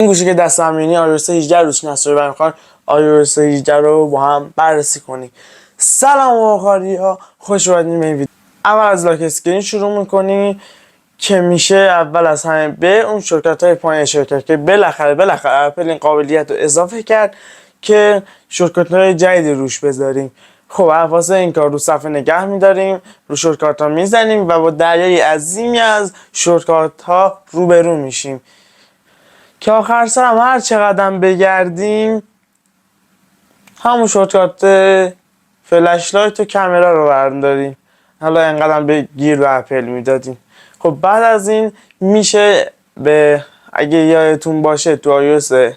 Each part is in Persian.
این گوشی که دستم می‌بینی iOS 18 روش نصب شده و می‌خوام iOS 18 رو با هم بررسی کنیم. سلام آخریا، خوش اومدین به این ویدیو. اول از لاک اسکرین شروع می‌کنی که میشه اول از همه به اون شورتکت‌های پایین اشاره که بالاخره اپل این قابلیت رو اضافه کرد که شورتکت‌های جدیدی روش بذاریم. خب واسه این کار رو صفحه نگه می‌داریم، رو شورتکت‌ها می‌زنیم و با دریای عظیمی از شورتکت‌ها روبرو میشیم که آخر سر هم هر چقدر بگردیم همون شورتکت فلش لایت و کامera رو برداریم. حالا اینقدر به گیر به اپل میدادیم. خب بعد از این میشه به اگه یادتون باشه تو iOS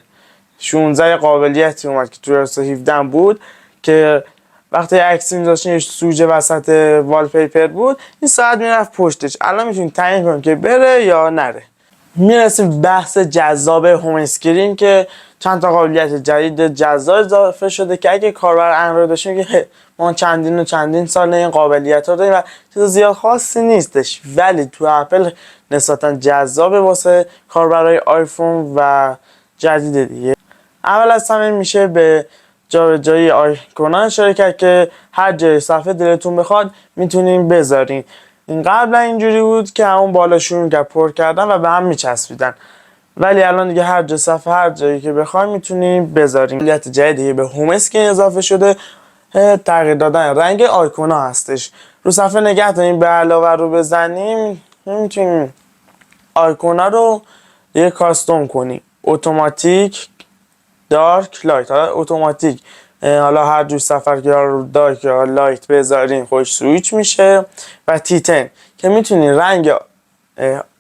16 قابلیتی اومد که تو iOS 17 بود که وقتی عکس می‌ذاشتین سوژه وسط والپیپر بود، این ساعت میرفت پشتش. الان میتونید تعیین کنید که بره یا نره. میرسیم بحث جذاب هوم اسکرین که چند تا قابلیت جدید جذاب اضافه شده که اگه کاربر اندروید باشه که ما چندین سال این قابلیت ها داریم و چیز زیاد خاصی نیستش، ولی تو اپل نسبتا جذاب واسه کاربرای آیفون و جدید دیگه. اول از همه میشه به جابجایی آیکونا اشاره کرد که هر جای صفحه دلتون بخواد میتونین بذارین. این قبلا اینجوری بود که همون بالا شروع کرد پر کردن و به هم میچسبیدن، ولی الان دیگه هر جای صفحه هر جایی که بخوایم میتونیم بذاریم. قابلیت جدیدی به هوم اسکرین اضافه شده، تغییر دادن رنگ آیکونا هستش. رو صفحه نگه داریم، به علاوه رو بزنیم میتونیم آیکونا رو یه کاستوم کنیم، اتوماتیک، دارک، لایت. حالا اتوماتیک حالا هر جور سفر که رو دارک یا لایت بذارین خوش سویچ میشه. و تیتن که میتونین رنگ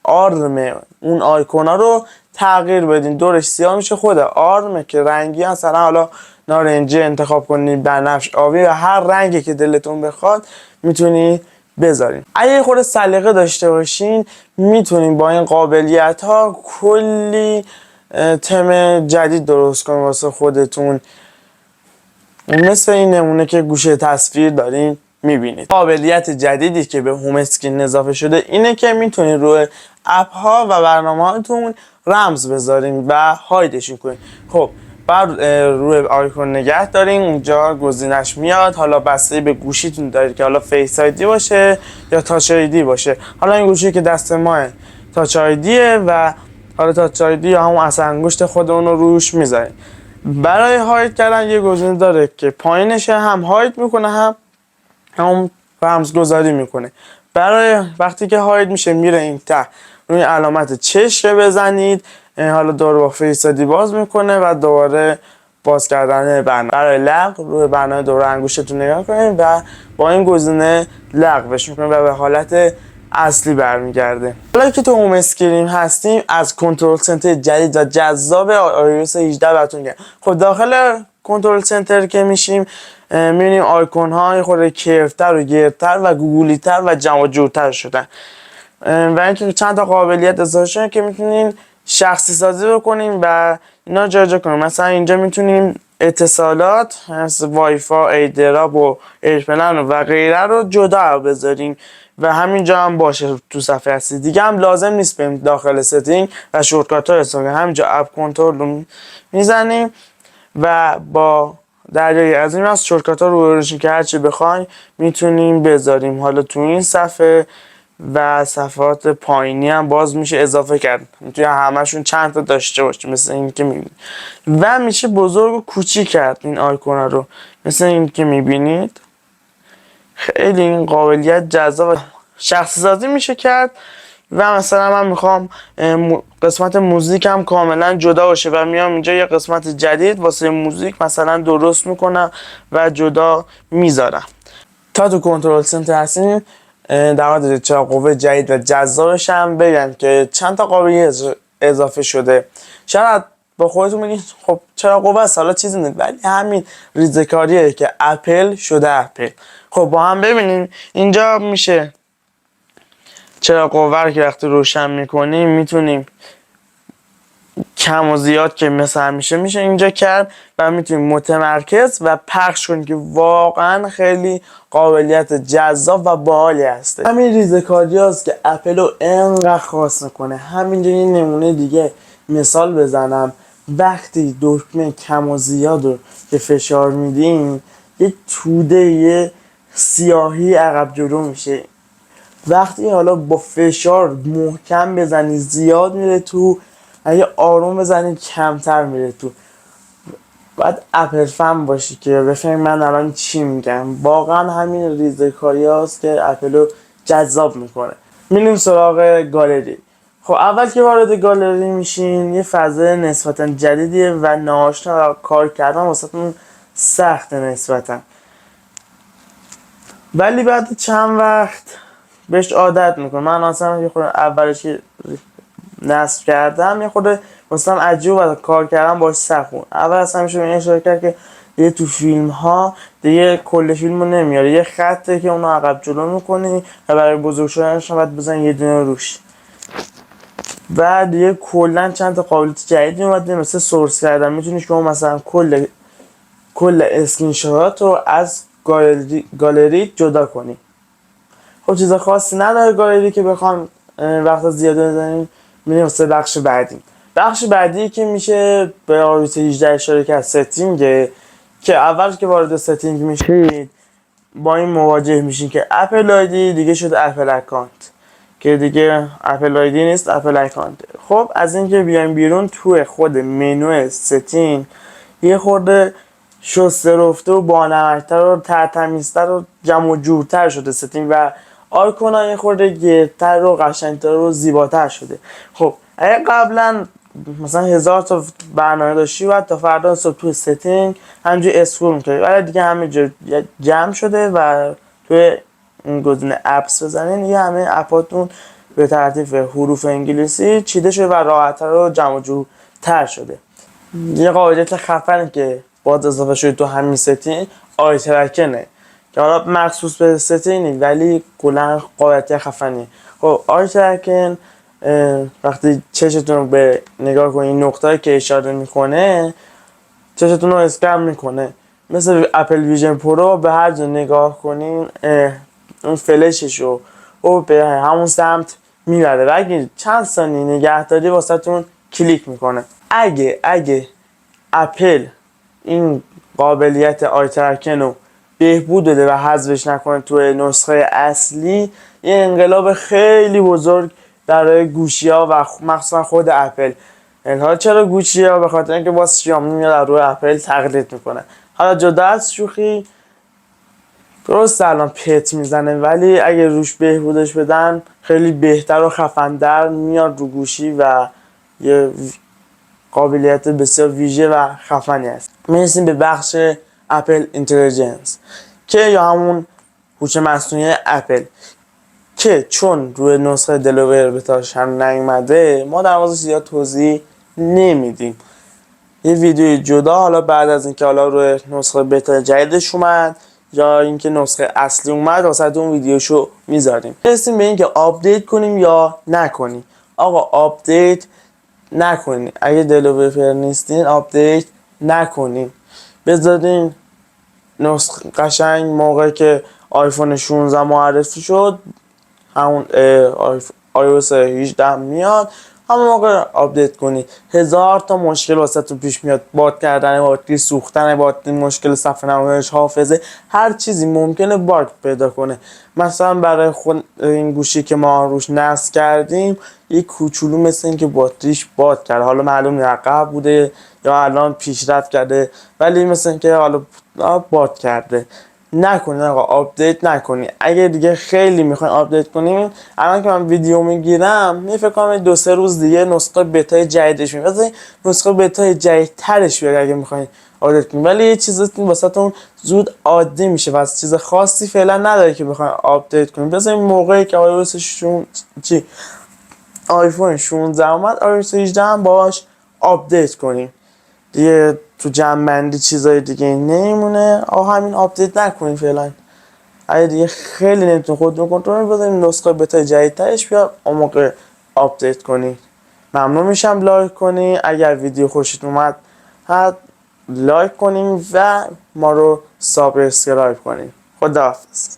آرم اون آیکونا رو تغییر بدین، دورش سیاه میشه. خود آرم که رنگی مثلا حالا نارنجی انتخاب کنین، بنفش، آبی و هر رنگی که دلتون بخواد میتونین بذارین. اگه خود سلیقه داشته باشین میتونین با این قابلیت ها کلی تم جدید درست کنین واسه خودتون، مثل این نمونه که گوشه تصویر دارین میبینید. قابلیت جدیدی که به هوم اسکرین اضافه شده اینه که میتونید روی اپ ها و برنامه هاتون رمز بذارین و هایدشون کنین. خب بعد روی آیکون نگه دارین، اونجا گزینش میاد. حالا بسته به گوشیتون دارید که حالا فیس آیدی باشه یا تاچ آیدی باشه. حالا این گوشی که دست ماه تاچ آیدیه و حالا تاچ آیدی یا همون اثر انگشت خودمون رو روش میذاریم. برای هاید کردن یه گزینه داره که پایینش هم هاید میکنه هم رمزگذاری میکنه. برای وقتی که هاید میشه میره این ته روی علامت چشم بزنید، حالا دوباره با فیس آیدی باز میکنه و دوباره باز کردن برنامه. برای لغو روی برنامه دوباره انگشتتون نگاه کنید و با این گزینه لغوش میکنید و به حالت اصلی برمیگرده. حالا که تو هوم اسکرین هستیم از کنترل سنتر جدید و جذاب iOS 18 براتون میگم. خب داخل کنترل سنتر که میشیم میبینیم آیکون ها خود کیرفتر و گیرتر و گوگلی تر و جمع جورتر شدن و اینکه چند تا قابلیت اضافه شدن که میتونین شخصی سازی بکنیم و اینا جا کنیم. مثلا اینجا میتونیم اتصالات مثل وای فای، ایدراب و ایرپلن و غیره رو جدا بذاریم و همینجا هم باشه تو صفحه هستی. دیگه هم لازم نیست بریم داخل ستینگ و شورتکات ها استفاده کنیم، همینجا اپ کنترل رو میزنیم و با دریای عظیم از شورتکات ها رو بشین که هرچی بخوایم میتونیم بذاریم. حالا تو این صفحه و صفحات پایینی هم باز میشه اضافه کرد، میتونی همشون چند تا داشته باشه مثل این که میبینید و میشه بزرگ و کوچیک کرد این آیکونا رو مثل این که میبینید. خیلی این قابلیت جذاب شخصی سازی میشه کرد و مثلا من میخوام قسمت موزیک هم کاملا جدا باشه و میام اینجا یه قسمت جدید واسه موزیک مثلا درست میکنم و جدا میذارم. تا تو کنترل سنتر هستیم در مورد چراغ قوه جدید و جذابش هم بگم که چند تا قابلیت اضافه شده. شاید با خودتون بگید خب چراغ قوه است حالا چیزی نیست، ولی همین ریزکاریه که اپل شده اپل. خب با هم ببینیم اینجا میشه چراغ قوه رو که وقتی روشن میکنیم میتونیم کم و زیاد که مثل همیشه میشه اینجا کرد و میتونیم متمرکز و پخش کنیم که واقعا خیلی قابلیت جذاب و باحالی هست. همین ریزکاری هست که اپل رو انقدر خاص میکنه. همینجا یه نمونه دیگه مثال بزنم، وقتی دکمه کم و زیاد رو که فشار میدیم یه توده یه سیاهی عقب جلو میشه. وقتی حالا با فشار محکم بزنی زیاد میره تو، اگه آروم بزنی کمتر میره تو. باید اپل فن باشی که بفهمی من الان چی میگم. واقعا همین ریزکاری هاست که اپل رو جذاب میکنه. میریم سراغ گالری. خب اول که وارد گالری میشین یه فضای نسبتا جدیدیه و ناآشنا و کار کردن واسهتون سخته نسبتا، ولی بعد چند وقت بهش عادت میکنه. من اصلا یه خورده اولش که نصب کردم یه خورده مثلا عجیب و کار کردم باش سخت بود. اول اصلا میشه به این اشاره کرد که دیگه تو فیلم ها دیگه کل فیلم رو نمیاره، یه خطه که اونو عقب جلو میکنی و برای بزرگ شدنش باید بزن یه دونه روش. و دیگه کلا چند تا قابلیت جدیدی اومده مثل سورس کردن. میتونی شما مثلا کل اسکرین شات رو از گالری جدا کنی. خب چیز خاصی نداره گالری که بخوام وقت زیاده بزنیم. میریم واسه بخش بعدی. بخش بعدی که میشه به iOS 18 اشاره کرد ستینگه، که اول که وارد ستینگ میشید با این مواجه میشین که اپل آیدی دیگه شده اپل اکانت، که دیگه اپل آیدی نیست اپل اکانت. خب از اینکه بیایم بیرون توی خود منو ستینگ یه خورده شسته رفته و بانمکتر و ترتمیزتر و جمع و جورتر شده ستینگ و آیکون ها یه خورده گردتر و قشنگتر و زیباتر شده. خب اگه قبلا مثلا 1000 تا برنامه داشتی و تا فردا صبح توی ستینگ همینجوری اسکرول می‌کردی، ولی دیگه همه جمع شده و توی این گزینه اپس بزنین دیگه همه اپاتون به ترتیب حروف انگلیسی چیده شده و راحت‌تر و جمع و جورتر شده. یه قابلیت خفنه که باز اضافه شده تو همین ستینگ آی ترکنه، که حالا مخصوص به ستینگ ولی کلا قابلیت خفنی. خب آی ترکن وقتی چشتون رو به نگاه کنین نقطه‌ای که اشاره میکنه چشتون رو اسکن میکنه، مثل اپل ویژن پرو به هر جا نگاه کنین اون فلشش رو به همون سمت میبره و اگه چند ثانیه نگهداری واسهتون کلیک میکنه. اگه اپل این قابلیت آی ترکن رو بهبود بده و حذفش نکنه توی نسخه اصلی، یه انقلاب خیلی بزرگ برای گوشی ها و مخصوصا خود اپل. حالا چرا گوشی ها؟ به خاطر اینکه باز شیائومی میاد روی اپل تقلید میکنه. حالا جدا از شوخی، درست الان پت میزنه ولی اگه روش بهبودش بدن خیلی بهتر و خفندر میاد رو گوشی و یه قابلیت بسیار ویژه و خفنی است. میرسیم به بخش اپل اینتلیجنس که یا همون هوش مصنوعی اپل، که چون روی نسخه دلوور بتاش هم نیومده ما در موردش زیاد توضیح نمیدیم. یه ویدیوی جدا حالا بعد از اینکه حالا روی نسخه بتا جدیدش اومد یا اینکه نسخه اصلی اومد واسه اون ویدیوشو میذاریم. برسیم به اینکه آپدیت کنیم یا نکنیم. آقا آپدیت نکنین. اگه دلوور نیستین آپدیت نکنین، بذارین نسخه قشنگ موقعی که آیفون 16 معرفی شد همون iOS 18 میاد همون موقع آپدیت کنید. 1000 تا مشکل واسه تو پیش میاد، باد کردن باتری، سوختن باتری، مشکل صفحه نمایش، حافظه، هر چیزی ممکنه باگ پیدا کنه. مثلا برای خود این گوشی که ما روش نصب کردیم یک کوچولو مثل این که باتریش باد کرد، حالا معلوم نیست عقب بوده یا الان پیشرفت کرده ولی مثل این که حالا باد کرده. نکنین آقا آپدیت نکنین. اگه دیگه خیلی میخواین آپدیت کنین، الان که من ویدیو میگیرم فکر کنم 2-3 روز دیگه نسخه بتای جدیدش میاد، مثلا نسخه بتای جدیدترش بیاد اگه میخواین آپدیت کنین. ولی یه چیزی واسهتون زود عادی میشه و چیز خاصی فعلا نداره که بخواین آپدیت کنین. بذارین موقعی که آیفون 16 اومد iOS 18 هم باهاش آپدیت کنین دیگه. تو جمع چیزای دیگه نمیمونه. همین آپدیت نکنین فعلا. اگه دیگه خیلی نمیتون خودتون کنترل بذارین نسخه بتا جدیدترش بیاد اون موقع آپدیت کنین. ممنون میشم لایک کنین. اگر ویدیو خوشتون اومد لایک کنین و ما رو سابسکرایب کنین. خداحافظ.